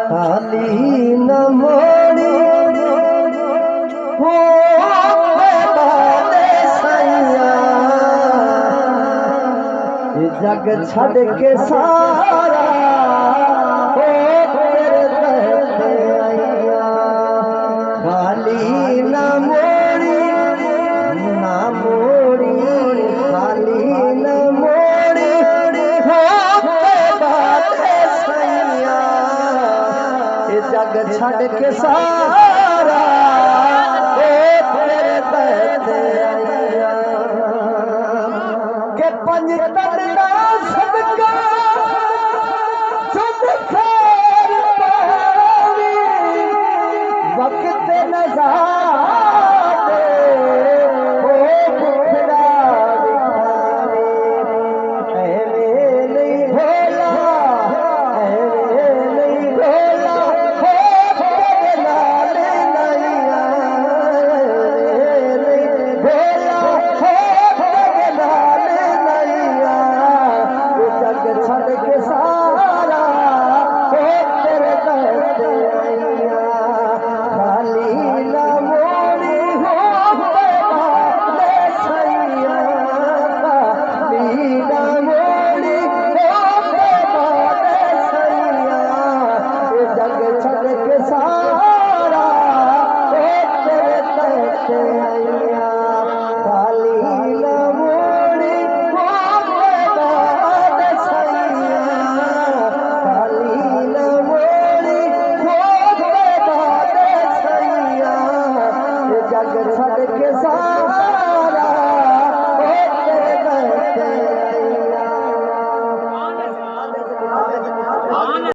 खाली न मोड़ी हो सैया जग छड़ के सारा हो तेरे रहते आइया। खाली न मोड़ी खाली न मोड़ी हो सैया जग छड़ के सारा हो तेरे रहते आइया। के पंज तन सदका